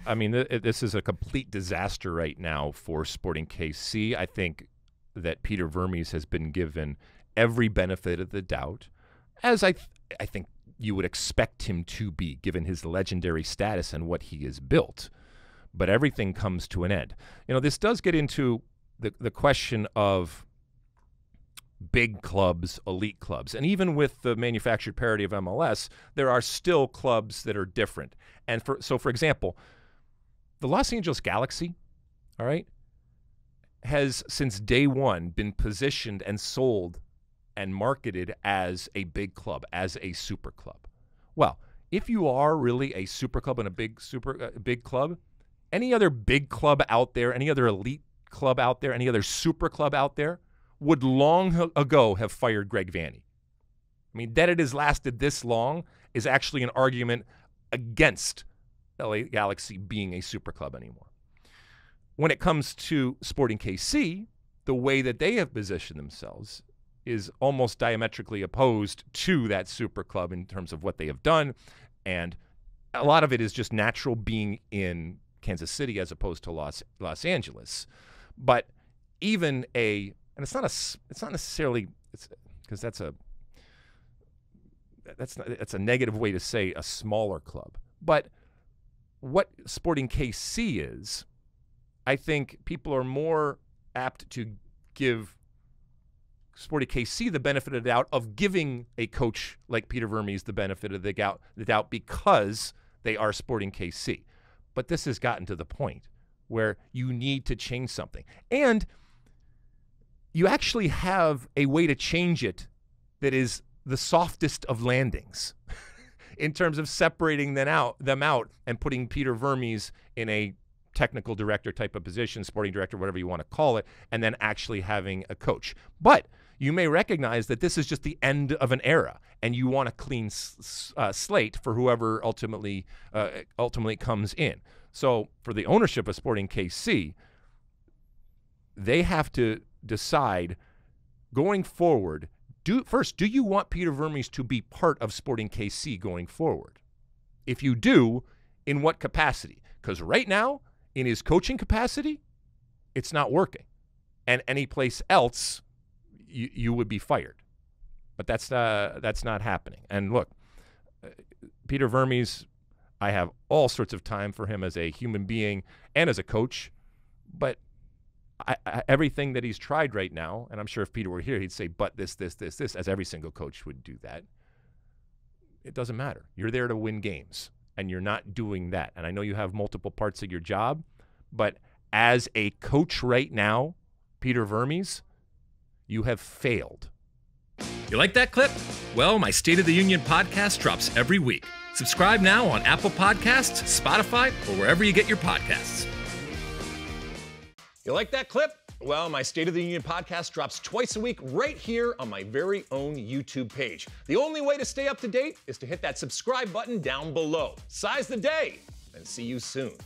I mean, this is a complete disaster right now for Sporting KC. I think that Peter Vermes has been given every benefit of the doubt, as I think you would expect him to be, given his legendary status and what he has built. But everything comes to an end. You know, this does get into the question of big clubs, elite clubs. And even with the manufactured parity of MLS, there are still clubs that are different. And for example, the Los Angeles Galaxy, all right, has since day one been positioned and sold and marketed as a big club, as a super club. Well, if you are really a super club and a big club, any other big club out there, any other elite club out there, any other super club out there would long ago have fired Greg Vanney. I mean, that it has lasted this long is actually an argument against LA Galaxy being a super club anymore. When it comes to Sporting KC, the way that they have positioned themselves is almost diametrically opposed to that super club in terms of what they have done. And a lot of it is just natural being in Kansas City as opposed to Los Angeles. But even and it's not necessarily, because that's a negative way to say a smaller club. But what Sporting KC is, I think people are more apt to give Sporting KC the benefit of the doubt of giving a coach like Peter Vermes the benefit of the doubt because they are Sporting KC. But this has gotten to the point where you need to change something. And you actually have a way to change it that is the softest of landings in terms of separating them out and putting Peter Vermes in a technical director type of position, sporting director, whatever you want to call it, and then actually having a coach. But you may recognize that this is just the end of an era, and you want a clean slate for whoever ultimately comes in. So for the ownership of Sporting KC, they have to decide going forward, do you want Peter Vermes to be part of Sporting KC going forward? If you do, in what capacity? Because right now, in his coaching capacity, it's not working. And any place else, you would be fired. But that's not happening. And look, Peter Vermes, I have all sorts of time for him as a human being and as a coach. But everything that he's tried right now, and I'm sure if Peter were here, he'd say, but this, as every single coach would do that. It doesn't matter. You're there to win games, and you're not doing that. And I know you have multiple parts of your job, but as a coach right now, Peter Vermes, you have failed. You like that clip? Well, my State of the Union podcast drops every week. Subscribe now on Apple Podcasts, Spotify, or wherever you get your podcasts. You like that clip? Well, my State of the Union podcast drops twice a week right here on my very own YouTube page. The only way to stay up to date is to hit that subscribe button down below. Size the day, and see you soon.